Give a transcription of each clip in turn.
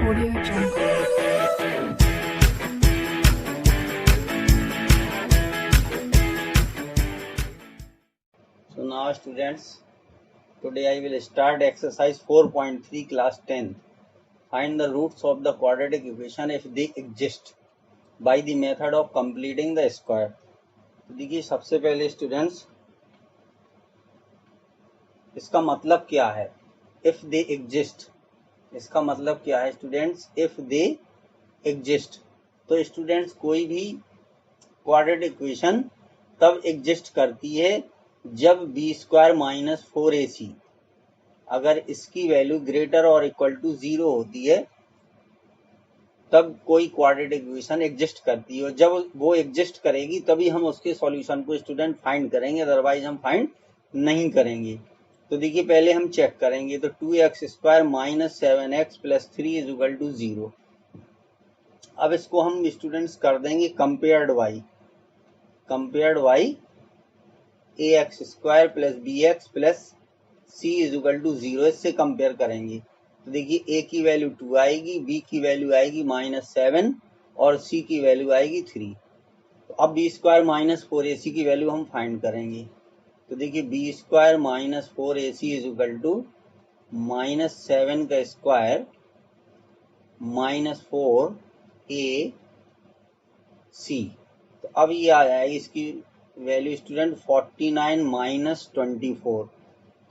Audio Jungle. So now students, today I will start exercise 4.3 class 10. Find the roots of the quadratic equation if they exist by the method of completing the square. तो देखिए सबसे पहले students इसका मतलब क्या है, if they exist, इसका मतलब क्या है स्टूडेंट्स, if they exist। तो स्टूडेंट्स कोई भी क्वाड्रेटिक इक्वेशन तब एग्जिस्ट करती है जब बी स्क्वायर माइनस 4ac अगर इसकी वैल्यू ग्रेटर और इक्वल टू 0 होती है तब कोई क्वाड्रेटिक इक्वेशन एग्जिस्ट करती है, और जब वो एग्जिस्ट करेगी तभी हम उसके सॉल्यूशन को स्टूडेंट फाइंड करेंगे, अदरवाइज हम फाइंड नहीं करेंगे। तो देखिए पहले हम चेक करेंगे, तो 2x square minus 7x plus 3 is equal to 0। अब इसको हम स्टूडेंट्स कर देंगे compared y ax square plus bx plus c is equal to 0, इससे कंपेयर करेंगे। तो देखिए a की वैल्यू 2 आएगी, b की वैल्यू आएगी -7 और c की वैल्यू आएगी 3। तो अब b स्क्वायर माइनस 4ac की वैल्यू हम फाइंड करेंगे। तो देखिए b square minus 4ac is equal to -7 का स्क्वायर माइनस 4ac। तो अब ये आ जाएगी इसकी वैल्यू स्टूडेंट 49 माइनस 24,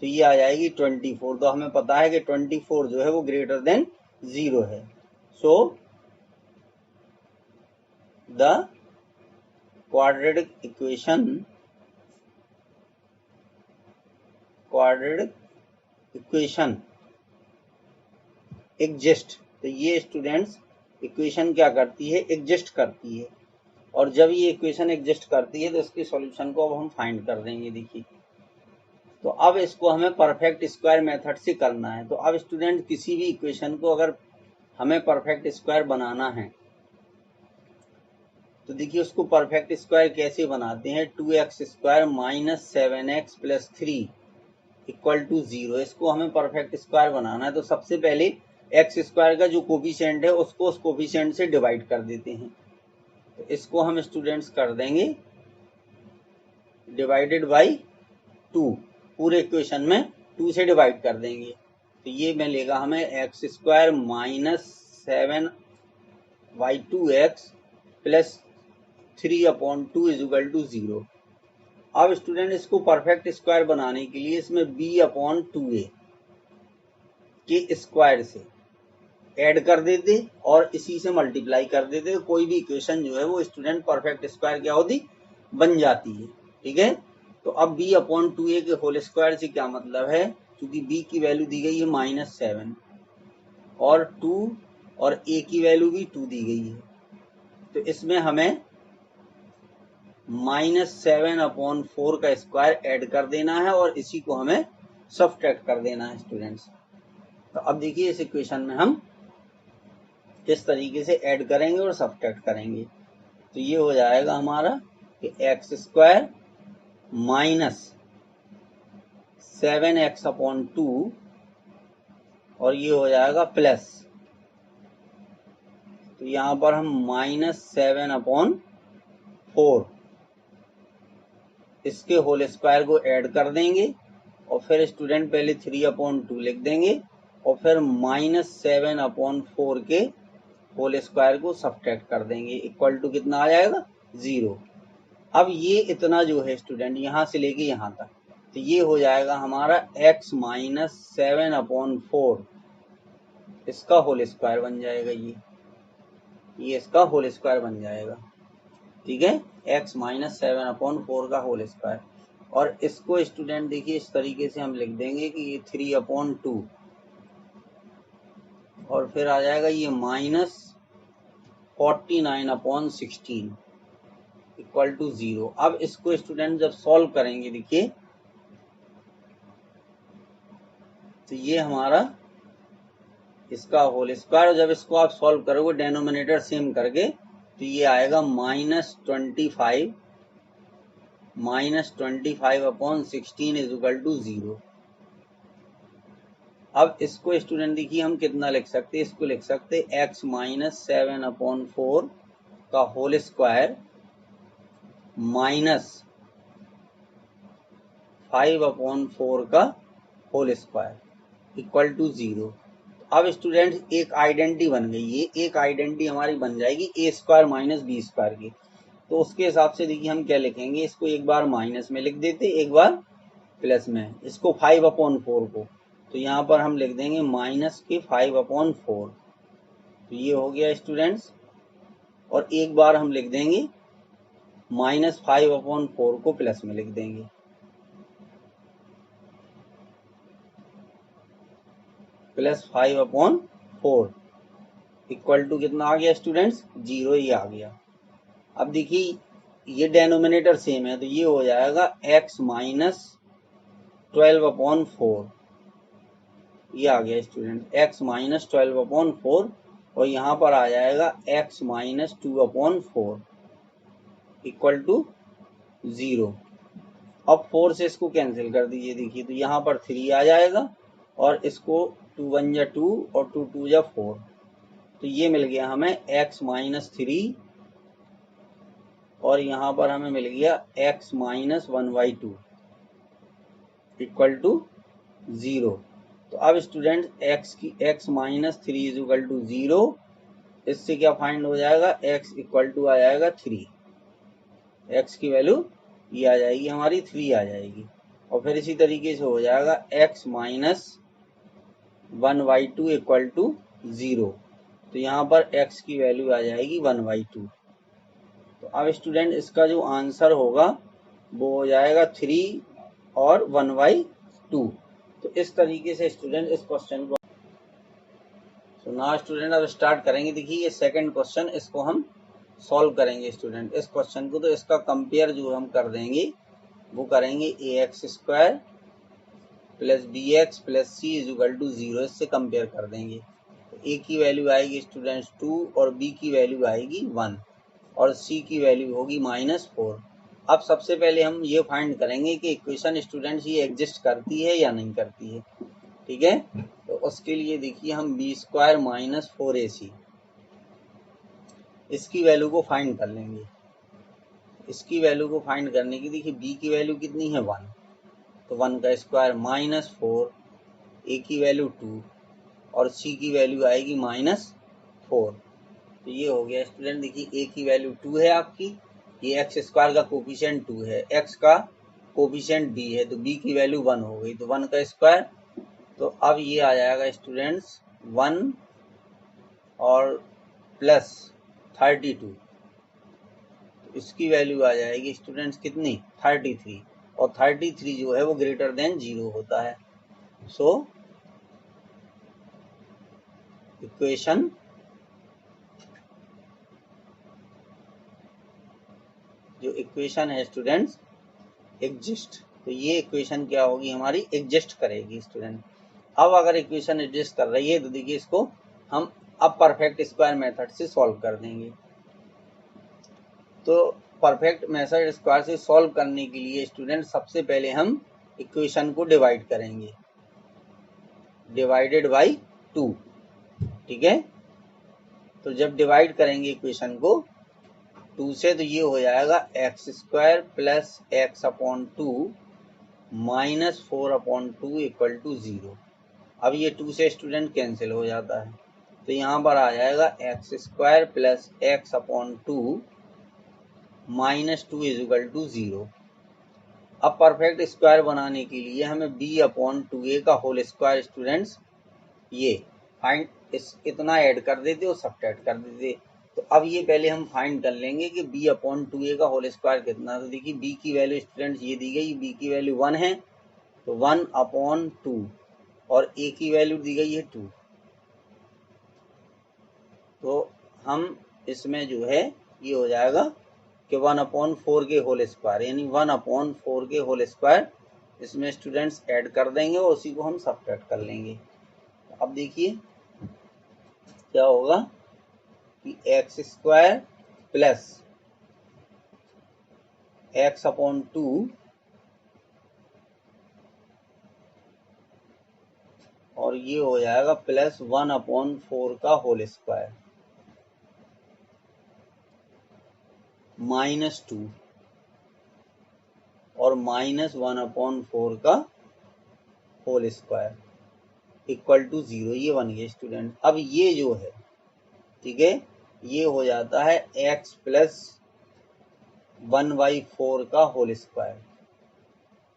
तो ये आ जाएगी 24। तो हमें पता है कि 24 जो है वो ग्रेटर देन 0 है। So the quadratic equation exist. तो ये स्टूडेंट्स इक्वेशन क्या करती है, एग्जिस्ट करती है, और जब ये इक्वेशन एग्जिस्ट करती है तो इसके सॉल्यूशन को अब हम फाइंड कर देंगे। देखिए तो अब इसको हमें परफेक्ट स्क्वायर मेथड से करना है। तो अब स्टूडेंट किसी भी इक्वेशन को अगर हमें परफेक्ट स्क्वायर बनाना है तो देखिए उसको परफेक्ट स्क्वायर कैसे बनाते हैं, 2x square minus 7x plus 3 equal to 0, इसको हमें परफेक्ट स्क्वायर बनाना है। तो सबसे पहले एक्स स्क्वायर का जो कोफिशिएंट है उसको उस कोफिशिएंट से डिवाइड कर देते हैं। तो इसको हम स्टूडेंट्स कर देंगे डिवाइडेड बाई 2, पूरे इक्वेशन में 2 से डिवाइड कर देंगे। तो ये मिलेगा हमें x square minus 7/2x plus 3/2 is equal to 0। अब स्टूडेंट इसको परफेक्ट स्क्वायर बनाने के लिए इसमें b/2a के स्क्वायर से ऐड कर देते और इसी से मल्टीप्लाई कर देते, कोई भी इक्वेशन जो है वो स्टूडेंट परफेक्ट स्क्वायर क्या होती, बन जाती है। ठीक है, तो अब b/2a के होल स्क्वायर से क्या मतलब है, क्योंकि b की वैल्यू दी गई है -7 और 2 और a की वैल्यू भी 2 दी गई है, तो इसमें हमें -7/4 का स्क्वायर ऐड कर देना है और इसी को हमें सब्ट्रैक्ट कर देना है स्टूडेंट्स। तो अब देखिए इस इक्वेशन में हम किस तरीके से ऐड करेंगे और सब्ट्रैक्ट करेंगे। तो ये हो जाएगा हमारा कि एक्स स्क्वायर माइनस 7x/2 और ये हो जाएगा प्लस, तो यहाँ पर हम -7/4 इसके होल स्क्वायर को ऐड कर देंगे और फिर स्टूडेंट पहले 3/2 लिख देंगे और फिर -7/4 के होल स्क्वायर को सब्ट्रैक्ट कर देंगे, इक्वल टू कितना आ जाएगा, 0। अब ये इतना जो है स्टूडेंट यहाँ से लेके यहाँ तक, तो ये हो जाएगा हमारा x माइनस 7/4 इसका होल स्क्वायर बन जाएगा, ये इसका होल स्क्वायर बन जाएगा। ठीक है, x माइनस 7/4 का होल स्क्वायर, और इसको स्टूडेंट देखिए इस तरीके से हम लिख देंगे कि ये 3/2 और फिर आ जाएगा ये -49/16 इक्वल टू 0। अब इसको स्टूडेंट जब सॉल्व करेंगे देखिए तो ये हमारा इसका होल स्क्वायर, जब इसको आप सॉल्व करोगे डेनोमिनेटर सेम करके तो ये आएगा -25/16 इज इक्वल टू 0। अब इसको स्टूडेंट देखिए हम कितना लिख सकते हैं, इसको लिख सकते हैं x माइनस 7/4 का होल स्क्वायर माइनस 5/4 का होल स्क्वायर इक्वल टू 0। अब स्टूडेंट एक आइडेंटिटी बन गई, ये एक आइडेंटिटी हमारी बन जाएगी ए स्क्वायर माइनस बी स्क्वायर की। तो उसके हिसाब से देखिए हम क्या लिखेंगे, इसको एक बार माइनस में लिख देते, एक बार प्लस में, इसको 5/4 को, तो यहाँ पर हम लिख देंगे माइनस के 5/4। तो ये हो गया स्टूडेंट्स, और एक बार हम लिख देंगे माइनस 5/4 को प्लस में लिख देंगे। प्लस 5/4 इक्वल टू कितना आ गया स्टूडेंट्स, 0 ही आ गया। अब देखिए ये डेनोमिनेटर सेम है, तो ये हो जाएगा x माइनस 12/4, ये आ गया स्टूडेंट x माइनस 12/4, और यहाँ पर आ जाएगा x माइनस 2/4 इक्वल टू 0। अब 4 से इसको कैंसिल कर दीजिए, देखिए तो यहाँ पर 3 आ जाएगा, और इसको 2 1 जा 2 और 2 2 जा 4, तो ये मिल गया हमें x माइनस 3, और यहाँ पर हमें मिल गया x माइनस 1/2 इक्वल टू 0। तो अब student x minus 3 is equal to 0, इससे क्या फाइंड हो जाएगा, x इक्वल टू आ जाएगा 3, x की वैल्यू ये आ जाएगी हमारी 3 आ जाएगी। और फिर इसी तरीके से हो जाएगा x माइनस 1/2 इक्वल टू 0, तो यहाँ पर x की वैल्यू आ जाएगी 1/2। तो अब स्टूडेंट इसका जो आंसर होगा वो हो जाएगा 3 और 1/2। तो इस तरीके से स्टूडेंट इस क्वेश्चन को, तो नाउ स्टूडेंट अब स्टार्ट करेंगे। देखिए ये सेकंड क्वेश्चन, इसको हम सॉल्व करेंगे स्टूडेंट इस क्वेश्चन को। तो इसका कंपेयर जो हम कर देंगे वो करेंगे ax² plus bx plus c is equal to 0, इससे कंपेयर कर देंगे। तो a की वैल्यू आएगी स्टूडेंट्स 2, और b की वैल्यू आएगी 1, और c की वैल्यू होगी -4। अब सबसे पहले हम ये फाइंड करेंगे कि इक्वेशन स्टूडेंट्स ये एग्जिस्ट करती है या नहीं करती है, ठीक है। तो उसके लिए देखिए हम b² माइनस 4ac इसकी वैल्यू को फाइंड कर लेंगे। इसकी वैल्यू को फाइंड करने की देखिए b की वैल्यू कितनी है 1, तो 1 का स्क्वायर -4, a की वैल्यू 2, और c की वैल्यू आएगी -4। तो ये हो गया स्टूडेंट। देखिए a की वैल्यू 2 है आपकी, ये x² का कोफिशिएंट 2 है, x का कोफिशिएंट b है, तो b की वैल्यू 1 हो गई, तो 1 का स्क्वायर। तो अब ये आ जाएगा स्टूडेंट्स 1 और प्लस 32, तो इसकी वैल्यू आ जाएगी स्टूडेंट्स कितनी, 33, और 33 जो है वो ग्रेटर देन 0 होता है। सो इक्वेशन जो इक्वेशन है स्टूडेंट्स एग्जिस्ट, तो ये इक्वेशन क्या होगी हमारी, एग्जिस्ट करेगी स्टूडेंट। अब अगर इक्वेशन एग्जिस्ट कर रही है तो देखिए इसको हम अब परफेक्ट स्क्वायर मेथड से सॉल्व कर देंगे। तो परफेक्ट मेथड स्क्वायर से सॉल्व करने के लिए स्टूडेंट सबसे पहले हम इक्वेशन को डिवाइड करेंगे, डिवाइडेड बाई 2, ठीक है। तो जब डिवाइड करेंगे इक्वेशन को 2 से, तो ये हो जाएगा x² plus x/2 minus 4/2 equal to 0। अब ये 2 से स्टूडेंट कैंसिल हो जाता है, तो यहाँ पर आ जाएगा x² plus x/2 minus 2 is equal to 0। अब परफेक्ट स्क्वायर बनाने के लिए हमें b/2a का होल स्क्वायर स्टूडेंट्स ये फाइंड इतना ऐड कर देते और सब्ट्रैक्ट कर देते। तो अब ये पहले हम फाइंड कर लेंगे कि b/2a का होल स्क्वायर कितना। तो देखिए b की वैल्यू स्टूडेंट्स ये दी गई, b की वैल्यू 1 है, तो 1/2, और a की वैल्यू दी गई है 2। तो हम इसमें जो है ये हो जाएगा कि 1/4 के होल स्क्वायर, यानी 1/4 के होल स्क्वायर इसमें स्टूडेंट्स ऐड कर देंगे और उसी को हम सब्ट्रैक्ट कर लेंगे। अब देखिए क्या होगा कि x² प्लस x/2 और ये हो जाएगा +1/4 का होल स्क्वायर -2 और -1/4 का होल स्क्वायर इक्वल टू 0। ये बन गया स्टूडेंट। अब ये जो है, ठीक है, ये हो जाता है x + 1/4 का होल स्क्वायर।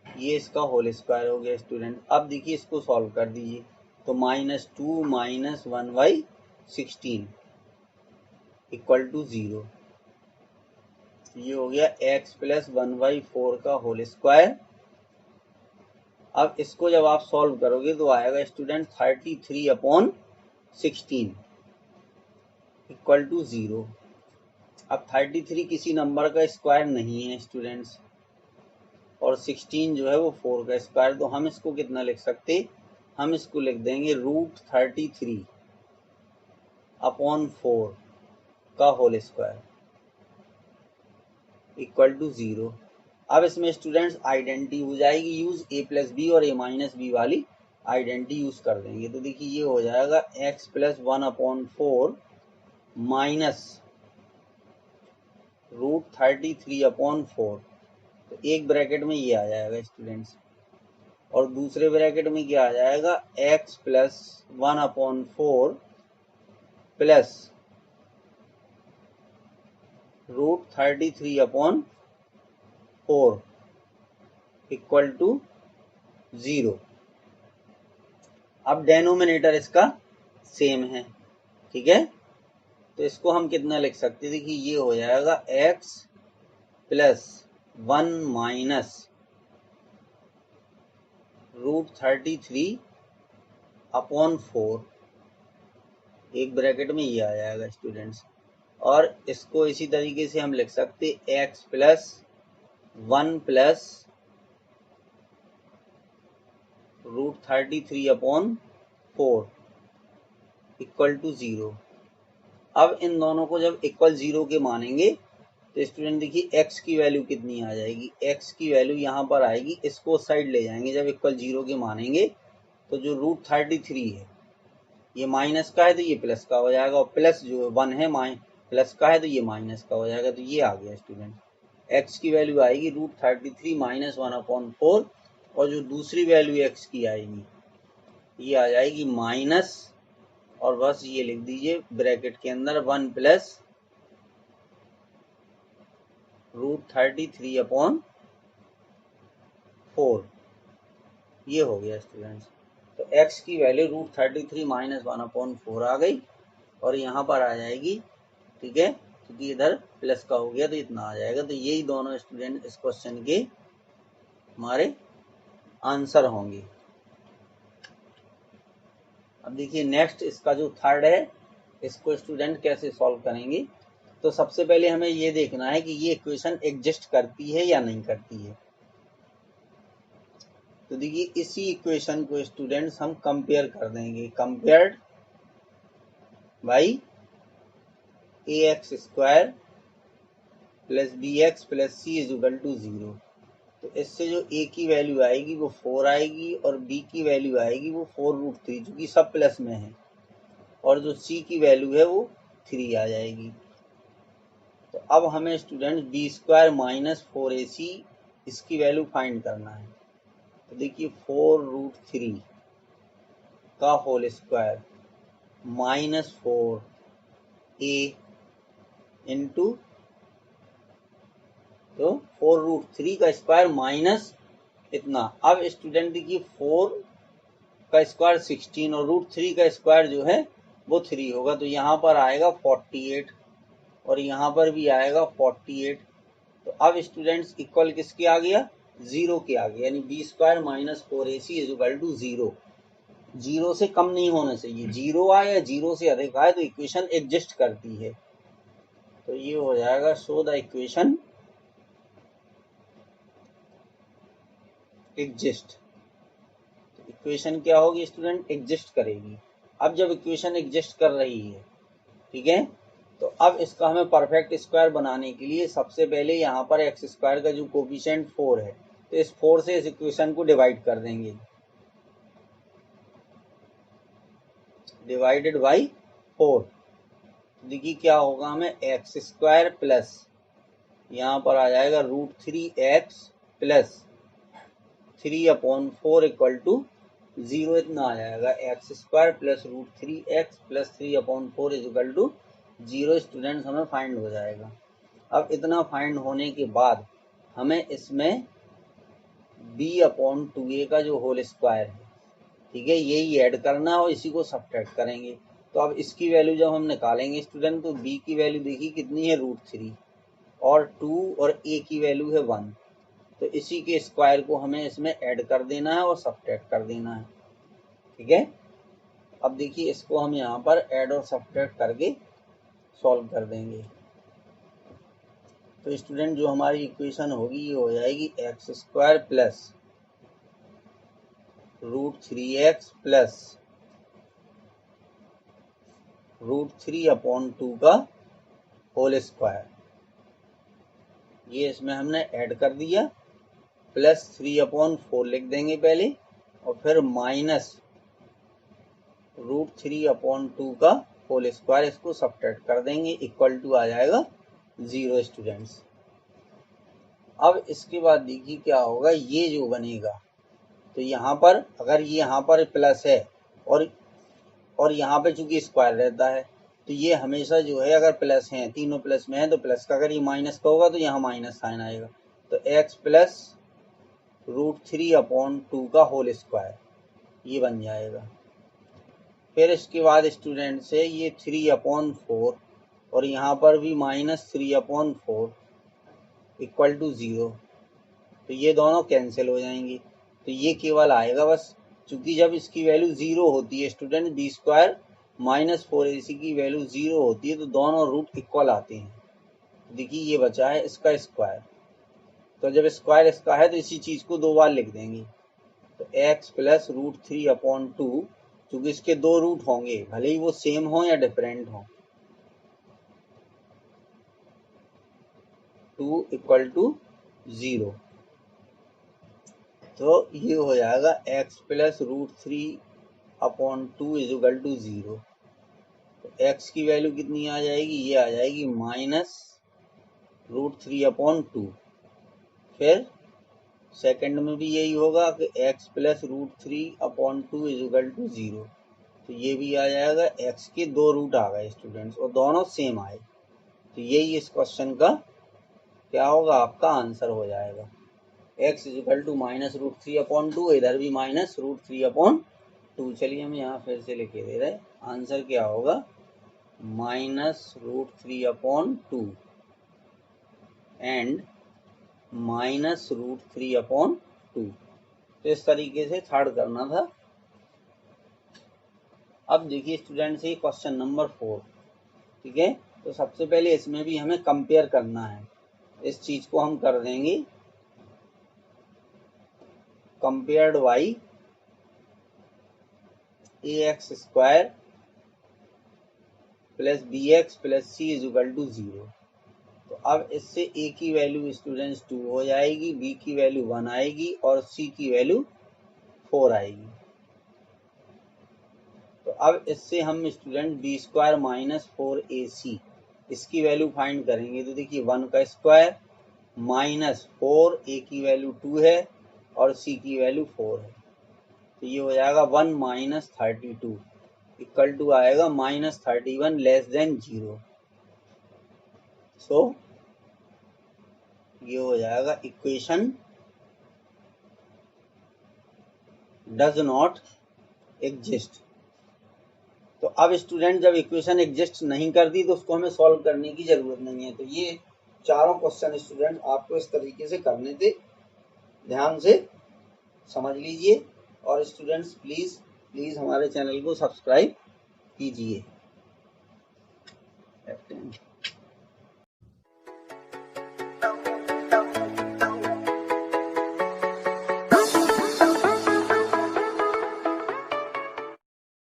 ये इसका होल स्क्वायर हो गया स्टूडेंट। अब देखिए इसको सॉल्व कर दीजिए, तो -2 - 1/16 इक्वल टू 0। ये हो गया x + 1/4 का होल स्क्वायर। अब इसको जब आप सॉल्व करोगे तो आएगा स्टूडेंट 33/16 इक्वल टू 0। अब 33 किसी नंबर का स्क्वायर नहीं है स्टूडेंट्स, और 16 जो है वो 4 का स्क्वायर। तो हम इसको कितना लिख सकते, हम इसको लिख देंगे √33/4 का होल स्क्वायर इक्वल टू 0। अब इसमें स्टूडेंट्स आइडेंटिटी हो जाएगी यूज, a + b और a - b वाली आइडेंटिटी यूज कर देंगे। तो देखिए ये हो जाएगा x + 1/4 माइनस √33/4। तो एक ब्रैकेट में ये आ जाएगा स्टूडेंट्स, और दूसरे ब्रैकेट में क्या आ जाएगा, x + 1/4 प्लस √33/4 इक्वल टू 0। अब डेनोमिनेटर इसका सेम है, ठीक है, तो इसको हम कितना लिख सकते हैं, देखिए ये हो जाएगा x + 1 माइनस √33/4, एक ब्रैकेट में ये आ जाएगा स्टूडेंट्स। और इसको इसी तरीके से हम लिख सकते x + 1 प्लस √33/4 इक्वल टू 0। अब इन दोनों को जब इक्वल 0 के मानेंगे तो स्टूडेंट देखिए x की वैल्यू कितनी आ जाएगी, x की वैल्यू यहाँ पर आएगी, इसको साइड ले जाएंगे जब इक्वल 0 के मानेंगे, तो जो √33 है ये माइनस का है तो ये प्लस का हो जाएगा, और प्लस जो 1 है प्लस का है तो ये माइनस का हो जाएगा। तो ये आ गया स्टूडेंट, x की वैल्यू आएगी √33 - 1/4, और जो दूसरी वैल्यू x की आएगी ये आ जाएगी माइनस, और बस ये लिख दीजिए ब्रैकेट के अंदर 1 प्लस √33/4। ये हो गया स्टूडेंट्स। तो x की वैल्यू √33 - 1/4 आ गई, और यहाँ पर आ जाएगी, ठीक है, क्योंकि इधर प्लस का हो गया तो इतना आ जाएगा। तो यही दोनों स्टूडेंट इस क्वेश्चन के हमारे आंसर होंगे। अब देखिए नेक्स्ट इसका जो थर्ड है, इसको स्टूडेंट कैसे सॉल्व करेंगे। तो सबसे पहले हमें ये देखना है कि ये इक्वेशन एग्जिस्ट करती है या नहीं करती है। तो देखिए इसी इक्वेशन को स्टूडेंट्स हम कंपेयर कर देंगे, compared by ax² + bx + c = 0। तो इससे जो a की वैल्यू आएगी वो 4 आएगी, और b की वैल्यू आएगी वो 4√3, क्योंकि सब प्लस में है, और जो c की वैल्यू है वो 3 आ जाएगी। तो अब हमें स्टूडेंट b² - 4ac इसकी वैल्यू फाइंड करना है। तो देखिए 4√3 का होल स्क्वायर -4a इंटू, तो 4√3 का स्क्वायर माइनस इतना। अब स्टूडेंट देखिए 4 का स्क्वायर 16 और √3 का स्क्वायर जो है वो 3 होगा, तो यहाँ पर आएगा 48, और यहाँ पर भी आएगा 48। तो अब स्टूडेंट्स इक्वल किसके आ गया, 0 के आ गया, यानी b² - 4ac = 0। 0 से कम नहीं होना चाहिए, 0 आए या 0 से अधिक आए तो इक्वेशन एग्जिस्ट करती है। तो ये हो जाएगा शो द इक्वेशन एग्जिस्ट। तो इक्वेशन क्या होगी स्टूडेंट, एग्जिस्ट करेगी। अब जब इक्वेशन एग्जिस्ट कर रही है, ठीक है, तो अब इसका हमें परफेक्ट स्क्वायर बनाने के लिए सबसे पहले यहाँ पर x² का जो कोफिशिएंट 4 है, तो इस 4 से इस इक्वेशन को डिवाइड कर देंगे। Divided by 4। देखिए क्या होगा, हमें एक्स स्क्वायर प्लस यहाँ पर आ जाएगा √3x प्लस 3/4 इक्वल टू 0 इतना आ जाएगा। X square plus √3x plus 3/4 is equal to 0 students हमें फाइंड हो जाएगा। अब इतना फाइंड होने के बाद हमें इसमें b/2a का जो होल स्क्वायर है, ठीक है, यही ऐड करना है और इसी को सब्ट्रैक्ट करेंगे। तो अब इसकी वैल्यू जब हम निकालेंगे स्टूडेंट, तो b की वैल्यू देखिए कितनी है, √3 और 2 और a की वैल्यू है 1। तो इसी के स्क्वायर को हमें इसमें ऐड कर देना है और सब्ट्रैक्ट कर देना है, ठीक है। अब देखिए इसको हम यहाँ पर ऐड और सब्ट्रैक्ट करके सॉल्व कर देंगे। तो स्टूडेंट जो हमारी इक्वेशन होगी ये हो जाएगी x square plus √3x plus √3/2 का होल स्क्वायर, ये इसमें हमने ऐड कर दिया, प्लस 3/4 लिख देंगे पहले और फिर माइनस √3/2 का होल स्क्वायर, इसको सब्ट्रैक्ट कर देंगे, इक्वल टू आ जाएगा 0 स्टूडेंट्स। अब इसके बाद देखिए क्या होगा, ये जो बनेगा, तो यहाँ पर अगर ये यहाँ पर प्लस है और यहाँ पे चूंकि स्क्वायर रहता है, तो ये हमेशा जो है अगर प्लस हैं, तीनों प्लस में है तो प्लस का, अगर ये माइनस का होगा तो यहाँ माइनस साइन आएगा। तो x प्लस √3/2 का होल स्क्वायर ये बन जाएगा। फिर इसके बाद स्टूडेंट से ये 3/4 और यहाँ पर भी माइनस 3/4 इक्वल टू 0, तो ये दोनों कैंसिल हो जाएंगी। तो ये केवल आएगा बस, चूंकि जब इसकी वैल्यू 0 होती है student, b square minus 4ac की वैल्यू 0 होती है, तो दोनों रूट इक्वल आते हैं। देखिए ये बचा है इसका स्क्वायर, तो जब स्क्वायर इसका है तो इसी चीज को दो बार लिख देंगे। तो x प्लस √3/2, चूंकि इसके दो रूट होंगे, भले ही वो सेम हो या डिफरेंट हो, 2 इक्वल टू 0। तो ये हो जाएगा x plus √3/2 is equal to 0। तो x की वैल्यू कितनी आ जाएगी, ये आ जाएगी माइनस √3/2। फिर सेकंड में भी यही होगा कि x plus √3/2 is equal to 0। तो ये भी आ जाएगा, x के दो रूट आ गए स्टूडेंट्स और दोनों सेम आए, तो यही इस क्वेश्चन का क्या होगा, आपका आंसर हो जाएगा। x is equal to minus √3/2, इधर भी माइनस √3/2। चलिए हम यहाँ फिर से लिखे दे रहे, आंसर क्या होगा, माइनस √3/2 एंड माइनस √3/2। तो इस तरीके से थर्ड करना था। अब देखिए स्टूडेंट से क्वेश्चन नंबर 4, ठीक है। तो सबसे पहले इसमें भी हमें कंपेयर करना है, इस चीज को हम कर देंगे compared by ax square plus bx plus c is equal to 0। तो अब इससे a की वैल्यू स्टूडेंट्स 2 हो जाएगी, b की वैल्यू 1 आएगी और c की वैल्यू 4 आएगी। तो अब इससे हम student b square minus 4ac इसकी वैल्यू फाइंड करेंगे। तो देखिए 1 का स्क्वायर माइनस 4, a की वैल्यू 2 है और c की वैल्यू 4 है, तो ये हो जाएगा 1 माइनस 32 इक्वल टू आएगा माइनस 31 लेस देन 0। सो ये हो जाएगा इक्वेशन डज नॉट एग्जिस्ट। तो अब स्टूडेंट जब इक्वेशन एग्जिस्ट नहीं करती तो उसको हमें सॉल्व करने की जरूरत नहीं है। तो ये चारों क्वेश्चन स्टूडेंट आपको इस तरीके से करने थे, ध्यान से समझ लीजिए। और स्टूडेंट्स प्लीज हमारे चैनल को सब्सक्राइब कीजिए।